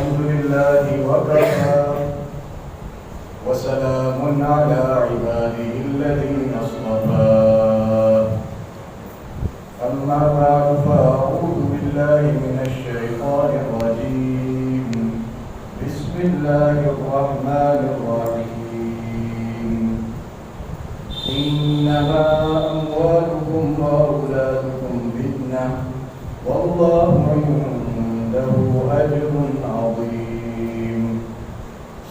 الحمد لله وكفى وسلام على عباده الذين اصطفى أما بعد فأعوذ بالله من الشيطان الرجيم بسم الله الرحمن الرحيم إنما أموالكم وأولادكم فتنة والله عنده أجر عظيم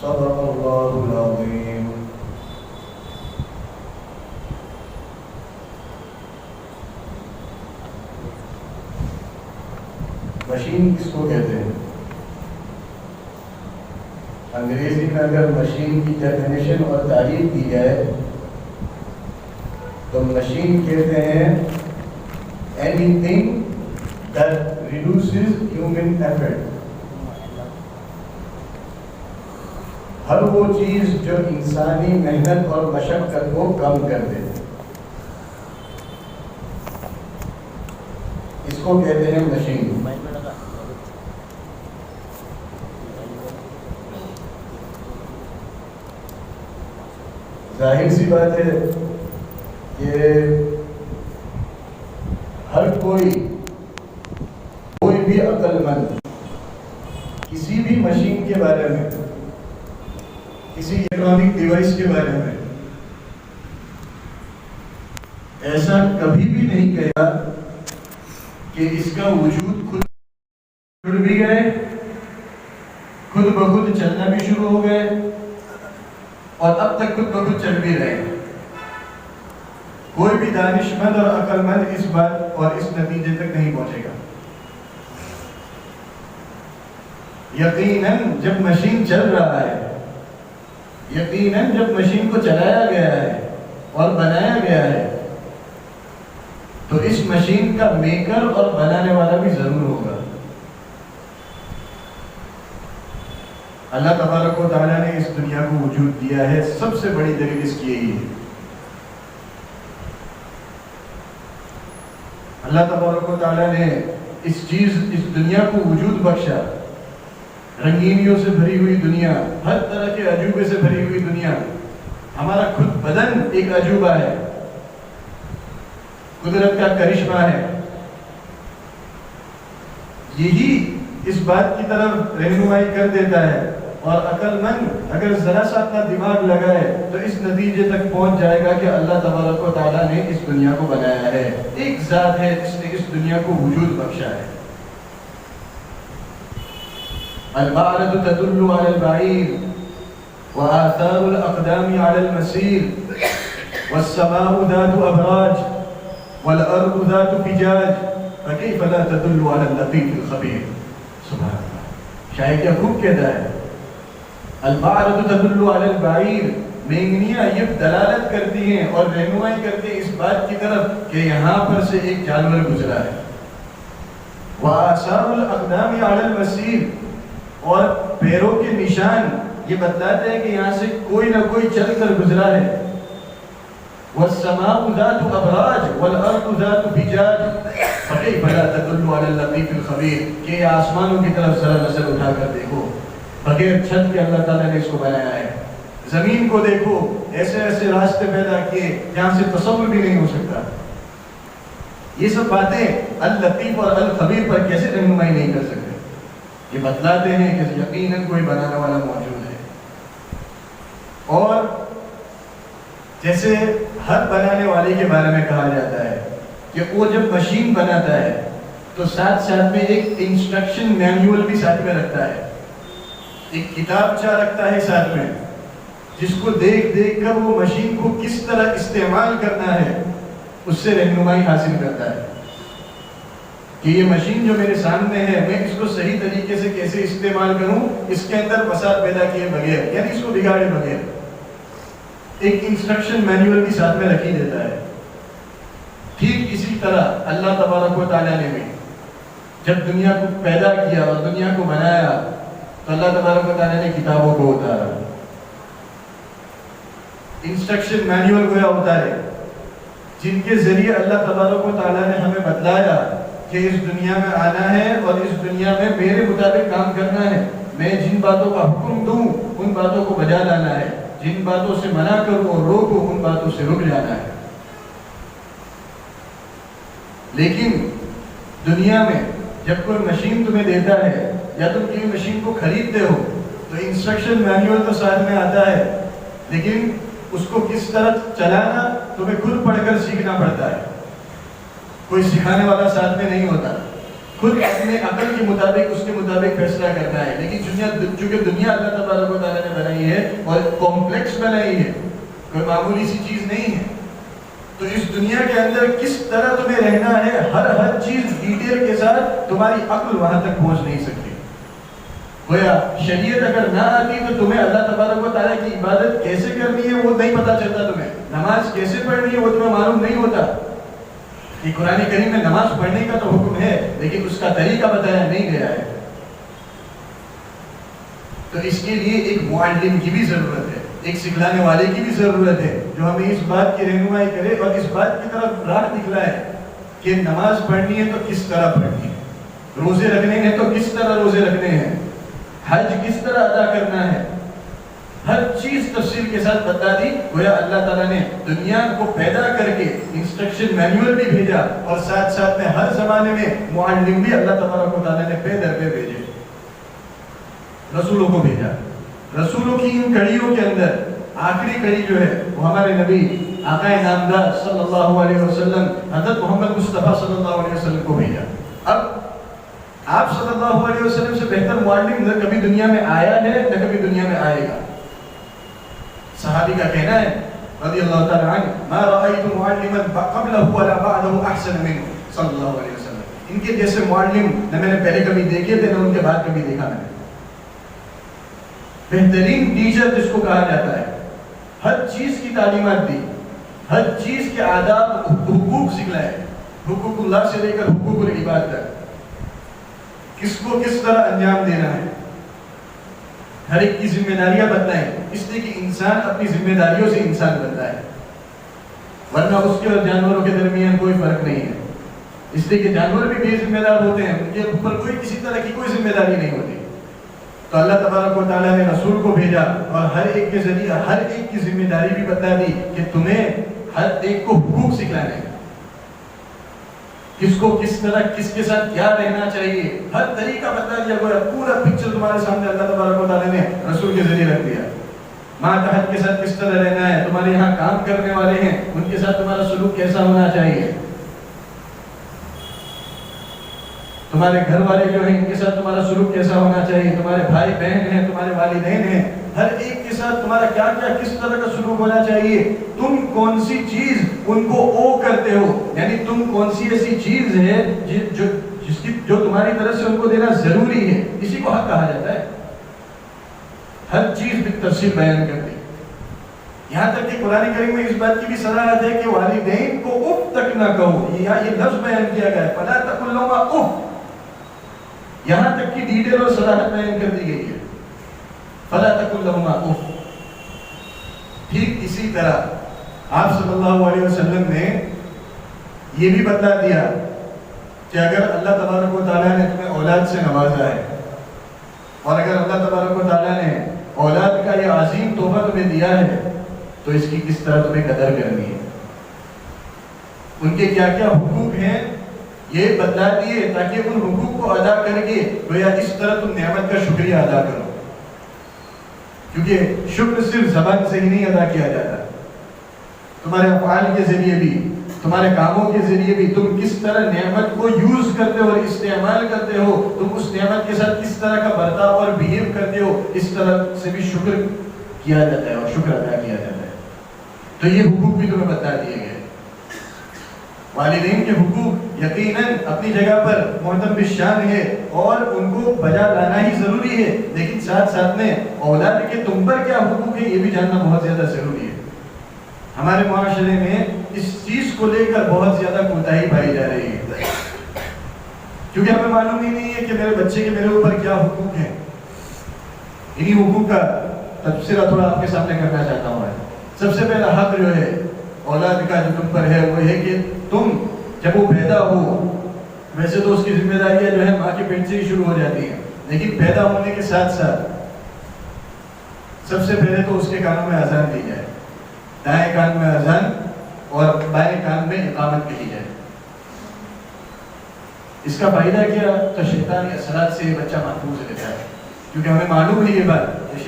صدق الله العظيم. مشین کس کو کہتے ہیں؟ انگریزی میں اگر مشین کی ڈیفینیشن اور تعریف دی جائے تو مشین کہتے ہیں anything that reduces human effort. ہر وہ چیز جو انسانی محنت اور مشقت کو کم کر دے اس کو کہتے ہیں مشین. ظاہر سی بات ہے کہ ہر کوئی بھی عقل مند کسی بھی مشین کے بارے میں، کسی الیکٹرانک ڈیوائس کے بارے میں ایسا کبھی بھی نہیں کہا کہ اس کا وجود خود جڑ بھی گئے، خود بخود چلنا بھی شروع ہو گئے اور اب تک خود بخود چل بھی رہے ہیں. کوئی بھی دانش مند اور عقل مند اس بات اور اس نتیجے تک نہیں پہنچے گا. یقیناً جب مشین چل رہا ہے، یقیناً جب مشین کو چلایا گیا ہے اور بنایا گیا ہے تو اس مشین کا میکر اور بنانے والا بھی ضرور ہوگا. اللہ تبارک و تعالیٰ نے اس دنیا کو وجود دیا ہے، سب سے بڑی دلیل اس کی یہی ہے. اللہ تبارک و تعالیٰ نے اس دنیا کو وجود بخشا. رنگینیوں سے بھری ہوئی دنیا، ہر طرح کے عجوبے سے بھری ہوئی دنیا. ہمارا خود بدن ایک عجوبہ ہے، قدرت کا کرشمہ ہے. یہی اس بات کی طرف رہنمائی کر دیتا ہے اور عقل مند اگر ذرا سا اپنا دماغ لگائے تو اس نتیجے تک پہنچ جائے گا کہ اللہ تبارک و تعالیٰ نے اس دنیا کو بنایا ہے. ایک ذات ہے جس نے اس دنیا کو وجود بخشا ہے. البعرة تدل على البعير وآثار الأقدام على المسير والسماء ذات أبراج والأرض ذات فجاج فكيف لا تدل على اللطيف الخبير. سبحان اللہ. شاید کیا خوب کہتا ہے، البعرة تدل على البعير. مینگنیاں یہ دلالت کرتی ہیں اور رہنمائی کرتی ہیں اس بات کی طرف کہ یہاں پر سے ایک جانور گزرا ہے. وآثار الأقدام على المسير، اور پیروں کے نشان یہ بتلاتے ہیں کہ یہاں سے کوئی نہ کوئی چل کر گزرا ہے. والسماء ذات ابراج والارض ذات فجاج فكيف لا تدل على اللطيف الخبير. کہ آسمانوں کی طرف ذرا نظر اٹھا کر دیکھو، بغیر چھت کے اللہ تعالیٰ نے اس کو بنایا ہے. زمین کو دیکھو، ایسے ایسے راستے پیدا کیے جہاں سے تصور بھی نہیں ہو سکتا. یہ سب باتیں اللطیف اور الخبیر پر کیسے رہنمائی نہیں کر سکتے؟ یہ بتلاتے ہیں کہ یقیناً کوئی بنانے والا موجود ہے. اور جیسے ہر بنانے والے کے بارے میں کہا جاتا ہے کہ وہ جب مشین بناتا ہے تو ساتھ ساتھ میں ایک انسٹرکشن مینیول بھی ساتھ میں رکھتا ہے، ایک کتابچہ رکھتا ہے ساتھ میں، جس کو دیکھ دیکھ کر وہ مشین کو کس طرح استعمال کرنا ہے اس سے رہنمائی حاصل کرتا ہے کہ یہ مشین جو میرے سامنے ہے میں اس کو صحیح طریقے سے کیسے استعمال کروں، اس کے اندر فساد پیدا کیے بغیر، یعنی اس کو بگاڑے بغیر. ایک انسٹرکشن مینیول بھی ساتھ میں رکھی دیتا ہے. ٹھیک اسی طرح اللہ تبارک و تعالیٰ نے بھی جب دنیا کو پیدا کیا اور دنیا کو بنایا تو اللہ تبارک و تعالیٰ نے کتابوں کو اتارا، انسٹرکشن مینیول گویا اتارے، جن کے ذریعے اللہ تبارک و تعالیٰ نے ہمیں بتلایا کہ اس دنیا میں آنا ہے اور اس دنیا میں میرے مطابق کام کرنا ہے، میں جن باتوں کا حکم دوں ان باتوں کو بجا لانا ہے، جن باتوں سے منع کروں اور روکوں ان باتوں سے رک جانا ہے۔ لیکن دنیا میں جب کوئی مشین تمہیں دیتا ہے یا تم کسی مشین کو خریدتے ہو تو انسٹرکشن مینیول تو ساتھ میں آتا ہے، لیکن اس کو کس طرح چلانا تمہیں خود پڑھ کر سیکھنا پڑتا ہے، کوئی سکھانے والا ساتھ میں نہیں ہوتا، خود اپنے عقل کے مطابق اس کے مطابق فیصلہ کرنا ہے۔ لیکن چونکہ دنیا اللہ تبارک و تعالیٰ نے بنائی ہے اور کمپلیکس بنائی ہے، کوئی معمولی سی چیز نہیں ہے، تو اس دنیا کے اندر کس طرح تمہیں رہنا ہے ہر چیز ڈیٹیل کے ساتھ تمہاری عقل وہاں تک پہنچ نہیں سکتی۔ گویا شریعت اگر نہ آتی تو تمہیں اللہ تبارک و تعالیٰ کی عبادت کیسے کرنی ہے وہ نہیں پتا چلتا، تمہیں نماز کیسے پڑھنی ہے وہ تمہیں معلوم نہیں ہوتا۔ کہ قرآن کریم میں نماز پڑھنے کا تو حکم ہے لیکن اس کا طریقہ بتایا نہیں گیا ہے، تو اس کے لیے ایک معلم کی بھی ضرورت ہے، ایک سکھلانے والے کی بھی ضرورت ہے جو ہمیں اس بات کی رہنمائی کرے اور اس بات کی طرف راہ دکھلائے کہ نماز پڑھنی ہے تو کس طرح پڑھنی ہے، روزے رکھنے ہیں تو کس طرح روزے رکھنے ہیں، حج کس طرح ادا کرنا ہے، ہر چیز تفصیل کے ساتھ بتا دی۔ گویا اللہ تعالیٰ نے دنیا کو پیدا کر کے انسٹرکشن مینیول بھی بھیجا اور ساتھ ساتھ میں ہر زمانے میں معلم بھی اللہ تبارک و تعالیٰ نے پے در پہ بھیجے، رسولوں کو بھیجا۔ رسولوں کی ان کڑیوں کے اندر آخری کڑی جو ہے وہ ہمارے نبی آقا نامدار صلی اللہ علیہ وسلم حضرت محمد مصطفیٰ صلی اللہ علیہ وسلم کو بھیجا۔ اب آپ صلی اللہ علیہ وسلم سے بہتر معلم نہ کبھی دنیا میں آیا ہے نہ کبھی دنیا میں آئے گا۔ صحابی کا کہنا ہے رضی اللہ تعالی عنہ، ما رأيت معلما قبله ولا بعده احسن منه صلی اللہ علیہ وسلم، ان کے جیسے معلم نہ میں نے پہلے کبھی دیکھے تھے نہ ان کے بعد کبھی دیکھا میں نے۔ بہترین ٹیچر جس کو کہا جاتا ہے، ہر چیز کی تعلیمات دی، ہر چیز کے آداب حقوق سکھلائے، حقوق اللہ سے لے کر حقوق العباد تک، کس کو کس طرح انجام دینا ہے، ہر ایک کی ذمہ داریاں بتائیں، اس لیے کہ انسان اپنی ذمہ داریوں سے انسان بنتا ہے، ورنہ اس کے اور جانوروں کے درمیان کوئی فرق نہیں ہے۔ اس لیے کہ جانور بھی بے ذمہ دار ہوتے ہیں، ان کے اوپر کوئی کسی طرح کی کوئی ذمہ داری نہیں ہوتی۔ تو اللہ تبارک و تعالیٰ نے رسول کو بھیجا اور ہر ایک کے ذریعے ہر ایک کی ذمہ داری بھی بتا دی کہ تمہیں ہر ایک کو حقوق سکھلانے ہیں، کس کو کس طرح کس کے ساتھ کیا رہنا چاہیے، ہر طریقہ بتا دیا گیا، پورا پکچر تمہارے سامنے اللہ تبارک و تعالیٰ نے رسول کے ذریعے رکھ دیا۔ ماتحت کے ساتھ کس طرح رہنا ہے، تمہارے یہاں کام کرنے والے ہیں ان کے ساتھ تمہارا سلوک کیسا ہونا چاہیے، تمہارے گھر والے جو ہیں ان کے ساتھ تمہارا سلوک کیسا ہونا چاہیے، تمہارے بھائی بہن ہیں، تمہارے والدین ہیں، ہر ایک کے ساتھ تمہارا کیا کیا کس طرح کا سلوک ہونا چاہیے، تم کون سی چیز ان کو او کرتے ہو، یعنی تم کون سی ایسی چیز ہے جو تمہاری طرف سے ان کو دینا ضروری ہے، اسی کو حق کہا جاتا ہے۔ ہر چیز بالتفصیل بیان کر دی، یہاں تک کہ قرآن کریم میں اس بات کی بھی صراحت ہے کہ والدین کو اف تک نہ کہو، یہ لفظ بیان کیا گیا ہے، فلا تقل لهما اف، یہاں تک کی ڈیٹیل اور صراحت بیان کر دی گئی ہے، فلا تقل لهما اف۔ ٹھیک اسی طرح آپ صلی اللہ علیہ وسلم نے یہ بھی بتا دیا کہ اگر اللہ تبارک و تعالیٰ نے تمہیں اولاد سے نوازا ہے اور اگر اللہ تبارک و تعالیٰ نے اولاد کا یہ عظیم تحفہ تمہیں دیا ہے تو اس کی کس طرح تمہیں قدر کرنی ہے، ان کے کیا کیا حقوق ہیں یہ بتلا دیے تاکہ ان حقوق کو ادا کر کے گویا اس طرح تم نعمت کا شکریہ ادا کرو، کیونکہ شکر صرف زبان سے ہی نہیں ادا کیا جاتا، تمہارے افعال کے ذریعے بھی، تمہارے کاموں کے ذریعے بھی، تم کس طرح نعمت کو یوز کرتے ہو اور استعمال کرتے ہو، تم اس نعمت کے ساتھ کس طرح کا برتاؤ اور بہیو کرتے ہو، اس طرح سے بھی شکر کیا جاتا ہے اور شکر ادا کیا جاتا ہے۔ تو یہ حقوق بھی تمہیں بتا دیے گئے۔ والدین کے حقوق یقیناً اپنی جگہ پر محترم بالشان ہے اور ان کو بجا لانا ہی ضروری ہے، لیکن ساتھ ساتھ میں اولاد کے تم پر کیا حقوق ہے یہ بھی جاننا بہت زیادہ ضروری ہے۔ ہمارے معاشرے میں اس چیز کو لے کر بہت زیادہ کوتاہی پائی جا رہی ہے، کیونکہ ہمیں معلوم ہی نہیں ہے کہ میرے بچے کے میرے اوپر کیا حقوق ہیں۔ انہی حقوق کا تبصرہ تھوڑا آپ کے سامنے کرنا چاہتا ہوں۔ سب سے پہلا حق جو ہے اولاد کا جو تم پر ہے وہ ہے کہ تم جب وہ پیدا ہو، ویسے تو اس کی ذمہ داریاں جو ہے ماں کے پیٹ سے ہی شروع ہو جاتی ہیں، لیکن پیدا ہونے کے ساتھ ساتھ سب سے پہلے تو اس کے کانوں میں اذان دی جائے، دائیں کان میں اذان اور بائیں کان میں اقامت کہی جائے۔ اس کا فائدہ کیا؟ تو شیطانی اثرات سے بچہ محفوظ رہتا ہے، کیونکہ ہمیں معلوم ہے یہ بات کہ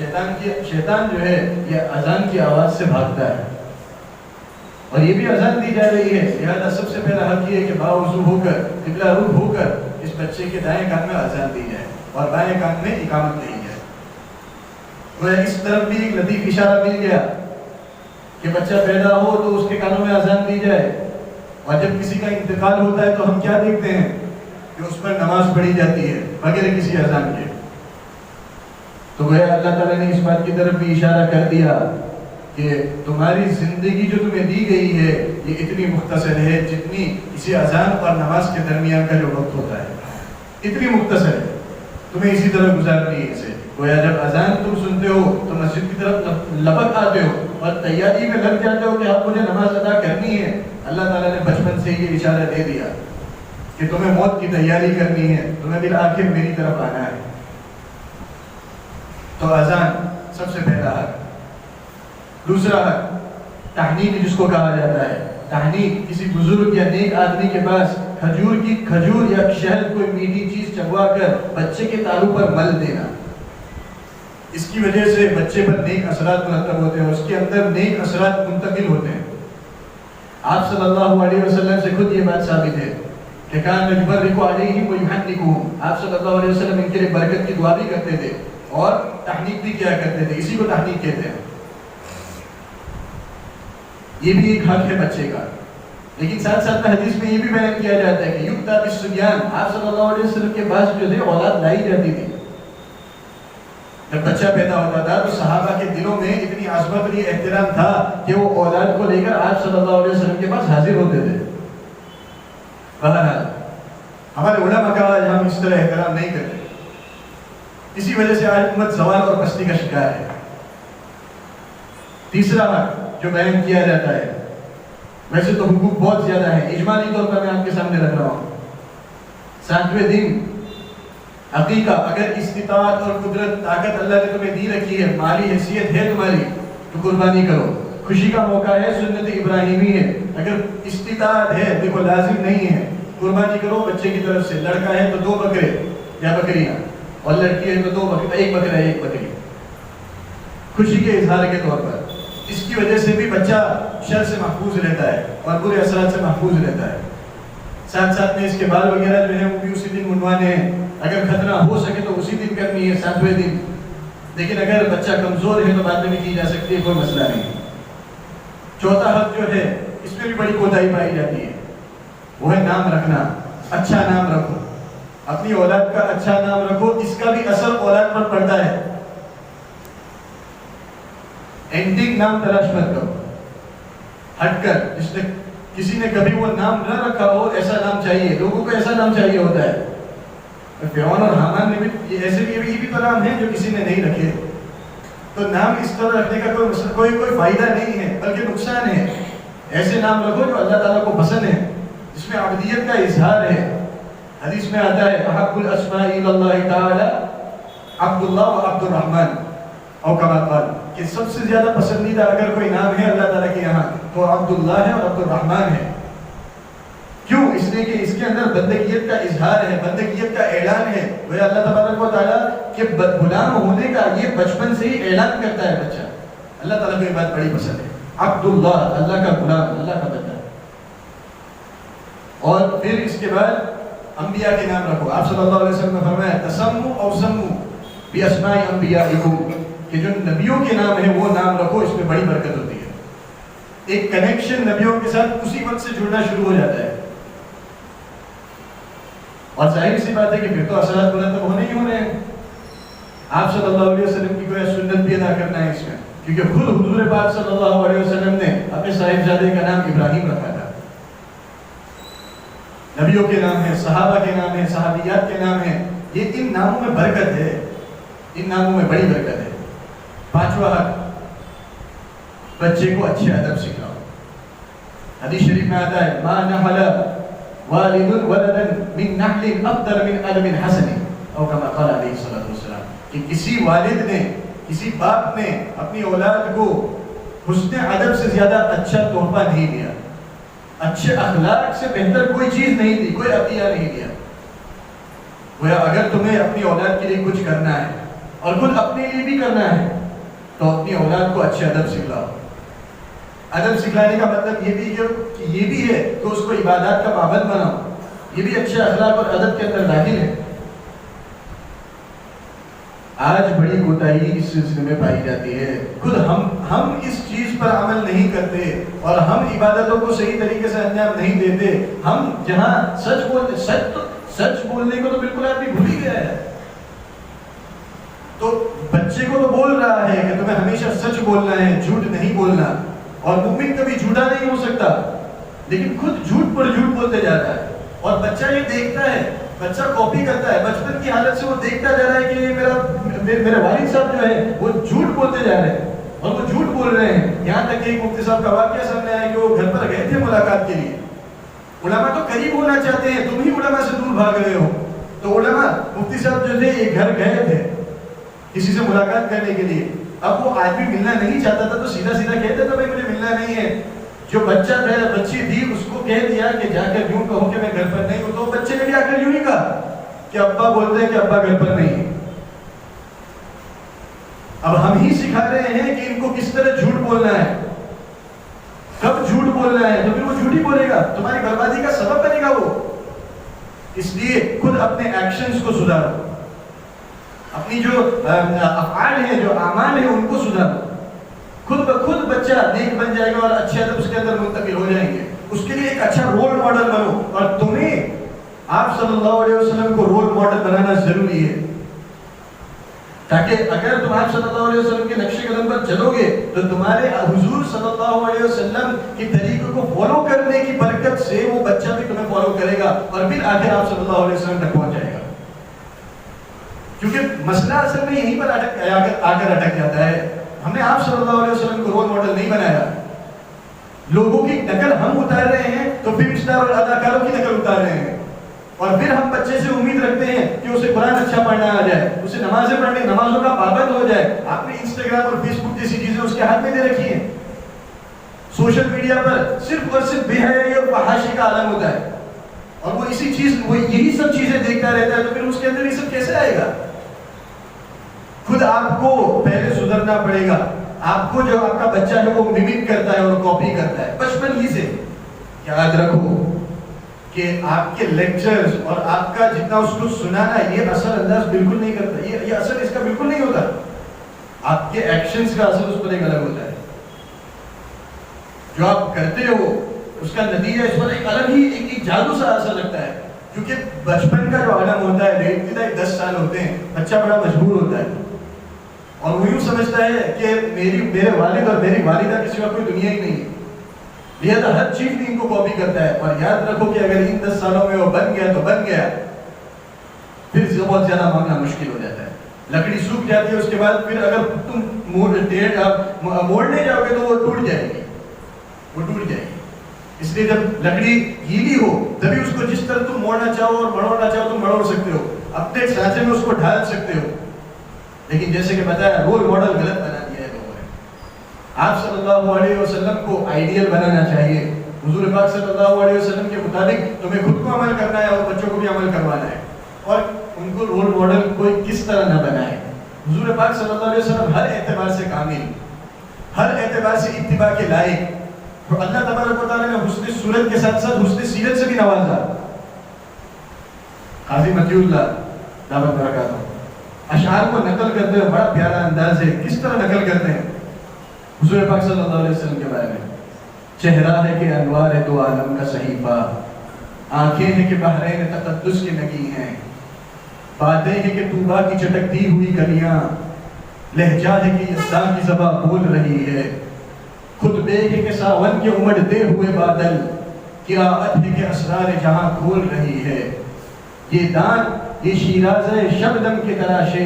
شیطان جو ہے یہ اذان کی آواز سے بھاگتا ہے، اور یہ بھی اذان دی جا رہی ہے، لہٰذا سب سے پہلا حق یہ ہے کہ باوضو ہو کر قبلہ رخ ہو کر اس بچے کے دائیں کان میں اذان دی جائے اور بائیں کان میں اقامت کہی جائے۔ تو اس طرف بھی ایک لطیف اشارہ مل گیا کہ بچہ پیدا ہو تو اس کے کانوں میں اذان دی جائے، اور جب کسی کا انتقال ہوتا ہے تو ہم کیا دیکھتے ہیں کہ اس پر نماز پڑھی جاتی ہے بغیر کسی اذان کے۔ تو گویا اللہ تعالیٰ نے اس بات کی طرف بھی اشارہ کر دیا کہ تمہاری زندگی جو تمہیں دی گئی ہے یہ اتنی مختصر ہے جتنی اسی اذان اور نماز کے درمیان کا جو وقت ہوتا ہے، اتنی مختصر ہے، تمہیں اسی طرح گزارنی ہے اسے۔ گویا جب اذان تم سنتے ہو تو مسجد کی طرف لپک آتے ہو اور تیاری میں لگ جاتے ہو کہ اب مجھے نماز ادا کرنی ہے۔ اللہ تعالیٰ نے بچپن سے یہ اشارہ دے دیا کہ تمہیں موت کی تیاری کرنی ہے، تمہیں بالآخر میری طرف آنا ہے۔ تو اذان سب سے پہلا حق۔ دوسرا حق تحنیک، جس کو کہا جاتا ہے تحنیک، کسی بزرگ یا نیک آدمی کے پاس کھجور یا شہد کوئی میٹھی چیز چبوا کر بچے کے تالو پر مل دینا۔ اس کی وجہ سے بچے پر نیک اثرات مرتب ہوتے ہیں، اس کے اندر نیک اثرات منتقل ہوتے ہیں۔ آپ صلی اللہ علیہ وسلم سے خود یہ بات ثابت ہے کہ کان یبرک علیہم ویحنکہم، آپ صلی اللہ علیہ وسلم ان کے لیے برکت کی دعا بھی کرتے تھے اور تحنیک بھی کیا کرتے تھے، اسی کو تحنیک کہتے ہیں۔ یہ بھی ایک حق ہے بچے کا، لیکن ساتھ ساتھ حدیث میں یہ بھی بیان کیا جاتا ہے کہ یکتا بالصبیان، آپ صلی اللہ علیہ وسلم کے پاس جو تھے اولاد لائی جاتی تھی۔ جب بچہ پیدا ہوتا تھا تو صحابہ کے دلوں میں اتنی عظمت اور یہ احترام تھا کہ وہ اولاد کو لے کر آپ صلی اللہ علیہ وسلم کے پاس حاضر ہوتے تھے۔ بہرحال ہمارے علماء کا آج ہم اس طرح احترام نہیں کرتے، اسی وجہ سے آج امت زوال اور پستی کا شکار ہے۔ تیسرا حق جو بیان کیا جاتا ہے، ویسے تو حقوق بہت زیادہ ہیں، اجمالی طور پر میں آپ کے سامنے رکھ رہا ہوں۔ 7ویں دن عقیقہ، اگر استطاعت اور قدرت طاقت اللہ نے تمہیں دی رکھی ہے، مالی حیثیت ہے تمہاری تو قربانی کرو، خوشی کا موقع ہے، سنت ابراہیمی ہے۔ اگر استطاعت ہے، دیکھو لازم نہیں ہے، قربانی کرو بچے کی طرف سے، لڑکا ہے تو 2 بکرے یا بکریاں، اور لڑکی ہے تو 2 بکرے، 1 بکرا 1 بکری، خوشی کے اظہار کے طور پر۔ اس کی وجہ سے بھی بچہ شر سے محفوظ رہتا ہے اور برے اثرات سے محفوظ رہتا ہے۔ ساتھ ساتھ میں اس کے بال وغیرہ جو ہیں وہ بھی اسی دن منڈوانے ہیں، اگر ختنہ ہو سکے تو اسی دن کرنی ہے، 7ویں دن، لیکن اگر بچہ کمزور ہے تو بعد میں بھی کی جا سکتی ہے، کوئی مسئلہ نہیں۔ چوتھا حق جو ہے اس میں بھی بڑی کوتاہی پائی جاتی ہے، وہ ہے نام رکھنا۔ اچھا نام رکھو، اپنی اولاد کا اچھا نام رکھو، اس کا بھی اثر اولاد پر پڑتا ہے۔ اینٹک نام تلاش مت کرو ہٹ کر، جس نے کسی نے کبھی وہ نام نہ رکھا ہو ایسا نام چاہیے، لوگوں کو ایسا نام چاہیے ہوتا ہے۔ فرعون اور حامان نے بھی ایسے بھی یہ بھی تو نام ہیں جو کسی نے نہیں رکھے، تو نام اس طرح رکھنے کا کوئی فائدہ نہیں ہے بلکہ نقصان ہے۔ ایسے نام رکھو جو اللہ تعالیٰ کو پسند ہے، جس میں عبدیت کا اظہار ہے۔ حدیث میں آتا ہے احب الاسماء الی اللہ تعالی عبد اللہ و عبد الرحمن، او کما قال، کہ سب سے زیادہ پسندیدہ اگر کوئی نام ہے اللہ تعالیٰ کے یہاں تو عبداللہ ہے اور عبد الرحمن ہے۔ کیوں؟ اس لیے کہ اس کے اندر بندگیت کا اظہار ہے، بندگیت کا اعلان ہے۔ وہ اللہ تبارک و تعالیٰ کے غلام ہونے کا یہ بچپن سے ہی اعلان کرتا ہے بچہ۔ اللہ تعالیٰ کو یہ بات بڑی پسند ہے، عبداللہ، اللہ کا غلام، اللہ کا بندہ۔ اور پھر اس کے بعد انبیاء کے نام رکھو۔ آپ صلی اللہ علیہ وسلم نے فرمایا تسموا او سموا باسماء انبیائکم، کہ جو نبیوں کے نام ہیں وہ نام رکھو، اس میں بڑی برکت ہوتی ہے۔ ایک کنیکشن نبیوں کے ساتھ اسی وقت سے جڑنا شروع ہو جاتا ہے، اور ظاہر سی بات ہے کہ پھر تو اثرات مرتب ہونے ہی ہونے ہیں۔ آپ صلی اللہ علیہ وسلم کی کوئی سنت بھی ادا کرنا ہے اس میں، کیونکہ خود حضور پاک صلی اللہ علیہ وسلم نے اپنے صاحبزادے کا نام ابراہیم رکھا تھا۔ نبیوں کے نام ہیں، صحابہ کے نام ہیں، صحابیات کے نام ہیں، یہ ان ناموں میں برکت ہے، ان ناموں میں بڑی برکت ہے۔ 5واں حق، بچے کو اچھے ادب سکھاؤ۔ حدیث شریف میں آتا ہے ما نحل والد ولدا من نحل افضل من ادب حسن، اور کما قال علیہ الصلوۃ والسلام کہ کسی والد نے کسی باپ نے اپنی اولاد کو حسن ادب سے زیادہ اچھا تحفہ نہیں دیا، اچھے اخلاق سے بہتر کوئی چیز نہیں دی، کوئی عطیہ نہیں دیا۔ گویا اگر تمہیں اپنی اولاد کے لیے کچھ کرنا ہے اور خود اپنے لیے بھی کرنا ہے تو اپنی اولاد کو اچھے ادب سکھلاؤ۔ ادب سکھلانے کا مطلب یہ بھی ہے کہ اس کو عبادات کا پابند بناؤ، یہ بھی اچھے اخلاق اور ادب کے اندر داخل ہے۔ آج بڑی کوتاہی اس سلسلے میں پائی جاتی ہے، خود ہم اس چیز پر عمل نہیں کرتے اور ہم عبادتوں کو صحیح طریقے سے انجام نہیں دیتے۔ ہم جہاں سچ بولنے کو تو بالکل آدمی بھول ہی گیا ہے، تو بچے کو تو بول رہا ہے کہ تمہیں ہمیشہ سچ بولنا ہے، جھوٹ نہیں بولنا، اور مومن کبھی جھوٹا نہیں ہو سکتا، لیکن خود جھوٹ پر جھوٹ بولتے جاتا ہے۔ اور بچہ یہ دیکھتا ہے، بچہ کاپی کرتا ہے، بچپن کی حالت سے وہ دیکھتا جا رہا ہے کہ یہ میرے والد صاحب جو ہے وہ جھوٹ بولتے جا رہے ہیں اور وہ جھوٹ بول رہے ہیں۔ یہاں تک کہ ایک مفتی صاحب کا واقعہ سامنے آیا کہ وہ گھر پر گئے تھے ملاقات کے لیے، علماء تو قریب ہونا چاہتے ہیں، تم ہی علماء سے دور بھاگ رہے ہو، تو علماء مفتی صاحب جو تھے یہ گھر گئے تھے کسی سے ملاقات کرنے کے لیے۔ اب وہ آدمی ملنا نہیں چاہتا تھا تو سیدھا کہتا تھا بھائی مجھے ملنا نہیں ہے۔ جو بچہ تھا بچی تھی اس کو کہہ دیا کہ جا کر یوں کہو کہ میں گھر پر نہیں ہوں، تو بچے نے بھی آ کر یوں نہیں کہا کہ ابا بولتے ہیں کہ ابا گھر پر نہیں ہے۔ اب ہم ہی سکھا رہے ہیں کہ ان کو کس طرح جھوٹ بولنا ہے، کب جھوٹ بولنا ہے، تو پھر وہ جھوٹ ہی بولے گا، تمہاری بربادی کا سبب بنے گا وہ۔ اس لیے خود اپنے ایکشنز کو سدھارو، اپنی جو افعال ہیں، جو اعمال ہیں ان کو سدھارو، خود بخود بچہ نیک بن جائے گا اور اچھے ادب اس کے اندر منتقل ہو جائیں گے۔ اس کے لیے ایک اچھا رول ماڈل بنو، اور تمہیں آپ صلی اللہ علیہ وسلم کو رول ماڈل بنانا ضروری ہے، تاکہ اگر تم آپ صلی اللہ علیہ وسلم کے نقش قدم پر چلو گے تو تمہارے حضور صلی اللہ علیہ وسلم کے طریقوں کو فالو کرنے کی برکت سے وہ بچہ بھی تمہیں فالو کرے گا اور پھر آخر آپ صلی اللہ علیہ وسلم تک پہنچ جائے گا۔ کیونکہ مسئلہ اصل میں یہیں پر آ کر اٹک جاتا ہے، ہم نے آپ صلی اللہ علیہ وسلم کو رول ماڈل نہیں بنایا، لوگوں کی نقل ہم اتار رہے ہیں تو فلم اسٹار اور اداکاروں کی نقل اتار رہے ہیں، اور پھر ہم بچے سے امید رکھتے ہیں کہ اسے قرآن اچھا پڑھنا آ جائے، اسے نمازیں پڑھنے، نمازوں کا پابند ہو جائے۔ آپ نے انسٹاگرام اور فیس بک جیسی چیزیں اس کے ہاتھ میں دے رکھی ہیں، سوشل میڈیا پر صرف اور صرف بے حیائی اور فحاشی کا عالم ہوتا ہے، اور وہ یہی سب چیزیں دیکھتا رہتا ہے، تو پھر اس کے اندر یہ سب کیسے آئے گا؟ خود آپ کو پہلے سدھرنا پڑے گا۔ آپ کو جو آپ کا بچہ ہے وہ ممک کرتا ہے اور کاپی کرتا ہے بچپن ہی سے، یاد رکھو کہ آپ کے لیکچرز اور آپ کا جتنا اس کو سنانا یہ اثر انداز بالکل نہیں کرتا، یہ اثر اس کا بالکل نہیں ہوتا، آپ کے ایکشنز کا اثر اس پر ایک الگ ہوتا ہے، جو آپ کرتے ہو اس کا نتیجہ اس پر ایک الگ ہی ایک جادو سا اثر لگتا ہے۔ کیونکہ بچپن کا جو عالم ہوتا ہے، ابتدائی 10 سال ہوتے ہیں، بچہ بڑا مجبور ہوتا ہے اور وہ یوں سمجھتا ہے کہ میرے والد اور میری والدہ کے سوا کوئی دنیا ہی نہیں ہے، لہذا ہر چیز بھی ان کو کاپی کرتا ہے۔ اور یاد رکھو کہ اگر ان 10 سالوں میں وہ بن گیا تو بن گیا، پھر بہت زیادہ مانگنا مشکل ہو جاتا ہے، لکڑی سوکھ جاتی ہے، اس کے بعد پھر اگر تم موڑنے جاؤ گے تو وہ ٹوٹ جائے گی، اس لیے جب لکڑی گیلی ہو تبھی اس کو جس طرح تم موڑنا چاہو اور مڑوڑنا چاہو تم مڑوڑ سکتے ہو، اپنے سانچے میں اس کو ڈھال سکتے ہو، لیکن جیسے کہ بتایا رول ماڈل غلط بنا دیا ہے لوگوں نے۔ آپ صلی اللہ علیہ وسلم کو آئیڈیل بنانا چاہیے، حضور پاک صلی اللہ علیہ وسلم کے مطابق تمہیں خود کو عمل کرنا ہے اور بچوں کو بھی عمل کروانا ہے، اور ان کو رول ماڈل کوئی کس طرح نہ بنائے۔ حضور پاک صلی اللہ علیہ وسلم ہر اعتبار سے کامل، ہر اعتبار سے اتباع کے لائق، تو اللہ تبارک و تعالیٰ نے حسن صورت کے ساتھ ساتھ حسن سیرت سے بھی نوازا۔ قاضی مطیع اللہ دعوت برکاتہ اشعار کو نقل کرتے ہیں، بڑا پیارا انداز ہے، کس طرح نقل کرتے ہیں حضور پاک صلی اللہ علیہ وسلم کے بارے میں۔ چہرہ ہے کہ انوار دو عالم کا صحیفہ، آنکھیں ہیں کہ بحرین تقدس کے نگی ہیں، باتیں ہیں کہ طوبا کی چٹکتی ہوئی گلیاں، لہجہ ہے کہ اسلام کی زباں بول رہی ہے، خطبے ہے کہ ساون کے امڑتے ہوئے بادل، قراءت ہے کہ اسرار جہاں کھول رہی ہے، یہ دان یہ شیراز شبنم کے تراشے،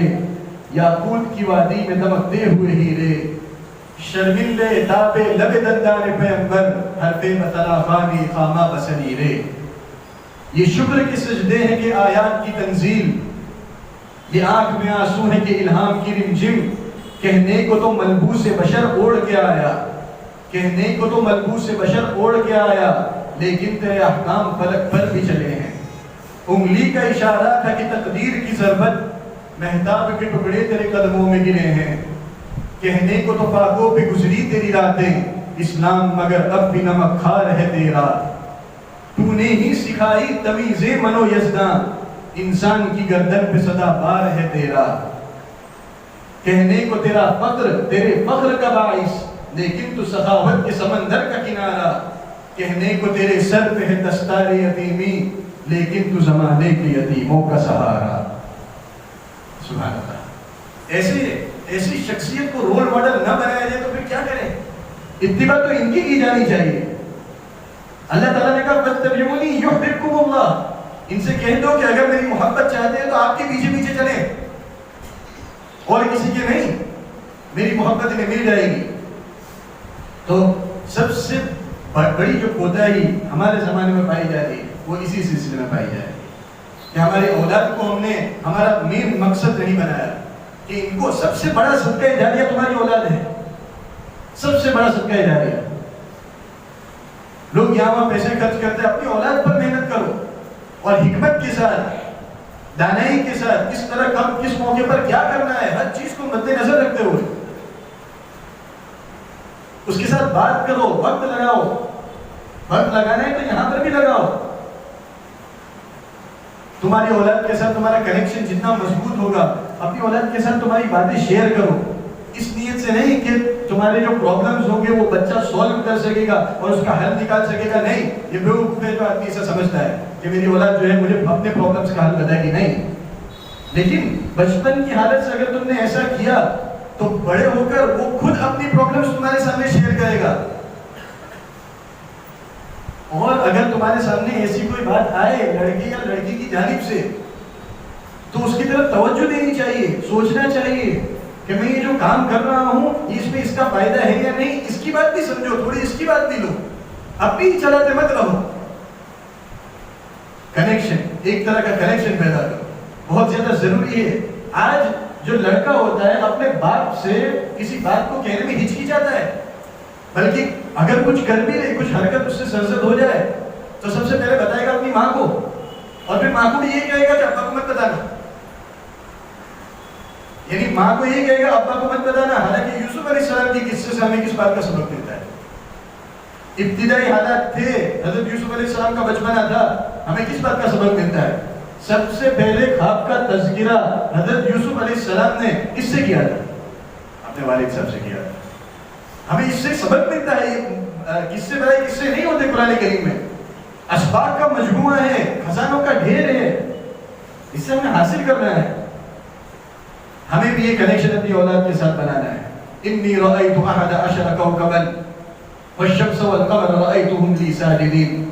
یاقوت کی وادی میں دمکتے ہوئے ہیرے، شرمندے تابے لب دندان پیمبر، حرف متلافانی خامہ بسنیرے۔ یہ شکر کے سجدے ہیں کہ آیات کی تنزیل، یہ آنکھ میں آنسو ہے کہ الہام کی رمجم، کہنے کو تو ملبوس بشر اوڑھ کے آیا، کہنے کو تو ملبوس بشر اوڑھ کے آیا، لیکن تیرے احکام فلک پر بھی چلے ہیں۔ انگلی کا اشارہ تھا کہ تقدیر کی ضربت، مہتاب کے ٹکڑے تیرے قدموں میں گرے ہیں۔ کہنے کو تو پاکوں پہ گزری تیری راتیں، اسلام مگر اب بھی نمک کھا رہے تیرا۔ تو نے ہی سکھائی تمیز من و یزداں، انسان کی گردن پہ صدا بار ہے تیرا۔ کہنے کو تیرا فقر تیرے فخر کا باعث، لیکن تو سخاوت کے سمندر کا کنارہ۔ کہنے کو تیرے سر پہ ہے دستار یتیمی، لیکن تو زمانے کے یتیموں کا سہارا۔ سبحان اللہ۔ ایسی شخصیت کو رول ماڈل نہ بنایا جائے تو پھر کیا کریں؟ اتباع تو ان کی جانی چاہیے۔ اللہ تعالیٰ نے کہا فَاتَّبِعُونِي يُحْبِبْكُمُ اللَّهُ، ان سے کہہ دو کہ اگر میری محبت چاہتے ہیں تو آپ کے پیچھے پیچھے چلیں اور کسی کے نہیں، میری محبت انہیں مل جائے گی۔ تو سب سے بڑی جو کوتاہی ہمارے زمانے میں پائی جاتی ہے وہ اسی سلسلے میں پائی جائے کہ ہماری اولاد کو ہم نے ہمارا مین مقصد نہیں بنایا کہ ان کو سب سے بڑا صدقہ جاریہ تمہاری اولاد ہے، سب سے بڑا صدقہ جاریہ۔ لوگ یہاں وہاں پیسے خرچ کرتے ہیں، اپنی اولاد پر محنت کرو اور حکمت کے ساتھ، دانائی کے ساتھ، کس طرح کب کس موقع پر کیا کرنا ہے، ہر چیز کو مد نظر رکھتے ہوئے اس کے ساتھ بات کرو، وقت لگاؤ۔ وقت لگانا ہے تو یہاں پر بھی لگاؤ۔ تمہاری اولاد کے ساتھ تمہارا کنیکشن جتنا مضبوط ہوگا، اپنی اولاد کے ساتھ تمہاری باتیں شیئر کرو، اس نیت سے نہیں کہ تمہارے جو پرابلمز ہوں گے وہ بچہ سولو کر سکے گا اور اس کا حل نکال سکے گا، نہیں۔ یہ بیوقوف ہے جو آدمی ایسا سمجھتا ہے کہ میری اولاد جو ہے مجھے اپنے پرابلمز کا حل بتائے گی، نہیں۔ لیکن بچپن کی حالت سے اگر تم نے ایسا کیا تو بڑے ہو کر وہ خود اپنی پرابلمز تمہارے سامنے شیئر کرے گا۔ اور اگر تمہارے سامنے ایسی کوئی بات آئے لڑکی یا لڑکی کی جانب سے تو اس کی طرف توجہ دینی چاہیے، سوچنا چاہیے کہ میں یہ جو کام کر رہا ہوں اس میں اس کا فائدہ ہے یا نہیں، اس کی بات بھی سمجھو، تھوڑی اس کی بات بھی لو، اپنی ہی چلاتے مت رہو۔ کنیکشن، ایک طرح کا کنیکشن پیدا کرو، بہت زیادہ ضروری ہے۔ آج جو لڑکا ہوتا ہے اپنے باپ سے کسی بات کو کہنے میں ہچکچاتا ہے، بلکہ اگر کچھ کر بھی لے، کچھ حرکت اس سے سرزد ہو جائے تو سب سے پہلے بتائے گا اپنی ماں کو، اور پھر ماں کو بھی یہ کہے گا کہ ابا کو مت بتانا، یعنی ماں کو یہ کہے گا ابا کو مت بتانا۔ حالانکہ یوسف علیہ السلام کی قصے سے ہمیں کس بات کا سبق ملتا ہے؟ ابتدائی حالات تھے، حضرت یوسف علیہ السلام کا بچپنا تھا، ہمیں کس بات کا سبق ملتا ہے؟ سب سے پہلے خواب کا تذکرہ حضرت یوسف علیہ السلام نے کس سے کیا تھا؟ اپنے والد صاحب سے کیا تھا۔ ہمیں اس سے سبق ملتا ہے، قصے بڑے قصے نہیں ہوتے قرآن کریم میں، اسباق کا مجموعہ ہے، خزانوں کا ڈھیر ہے، اس سے ہمیں حاصل کرنا ہے۔ ہمیں بھی یہ کنیکشن اپنی اولاد کے ساتھ بنانا ہے۔ انی رأیت احد عشر کوکبا والشمس والقمر رأیتهم لی ساجدین۔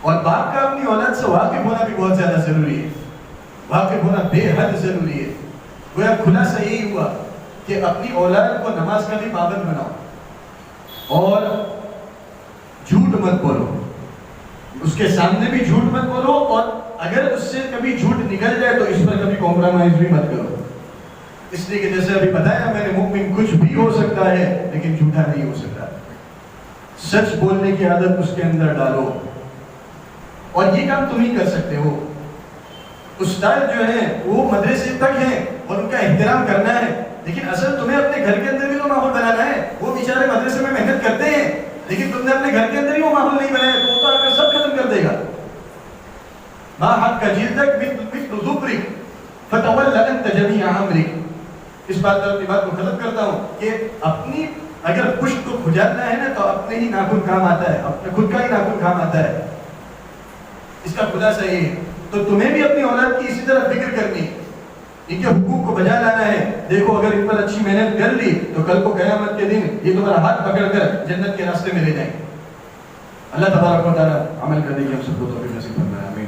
اور باپ کا اپنی اولاد سے واقف ہونا بھی بہت زیادہ ضروری ہے، واقف ہونا بے حد ضروری ہے۔ گویا خلاصہ یہی ہوا کہ اپنی اولاد کو نماز کا بھی پابند بناؤ اور جھوٹ مت بولو، اس کے سامنے بھی جھوٹ مت بولو، اور اگر اس سے کبھی جھوٹ نکل جائے تو اس پر کبھی کمپرومائز بھی مت کرو، اس لیے کہ جیسے ابھی بتایا میں نے، مومن کچھ بھی ہو سکتا ہے لیکن جھوٹا نہیں ہو سکتا۔ سچ بولنے کی عادت اس کے اندر ڈالو، اور یہ کام تم ہی کر سکتے ہو۔ استاد جو ہیں وہ مدرسے تک ہیں اور ان کا احترام کرنا ہے، لیکن اصل تمہیں اپنے گھر کے اندر بھی تو ماحول بنانا ہے۔ وہ بیچارے مدرسے میں محنت کرتے ہیں لیکن تم نے اپنے گھر کے اندر ہی وہ ماحول نہیں بنایا تو وہ تو آ کر سب ختم کر دے گا۔ ماں حق کا جلدک مثل ذکرک فتول انت جمیع امرک۔ اس بات پر اپنی بات کو ختم کرتا ہوں کہ اپنی اگر پشت کو کھجانا ہے نا تو اپنے ہی ناخن کام آتا ہے، اپنے خود کا ہی ناخن کام آتا ہے۔ اس کا خلاصہ یہ ہے، تو تمہیں بھی اپنی اولاد کی اسی طرح فکر کرنی، ان کے حقوق کو بجا لانا ہے۔ دیکھو اگر ان پر اچھی محنت کر لی تو کل کو قیامت کے دن یہ تمہارا ہاتھ پکڑ کر جنت کے راستے میں لے جائیں۔ اللہ تبارک و تعالیٰ عمل کرنے کی ہم سب کو توفیق نصیب فرمائے، آمین۔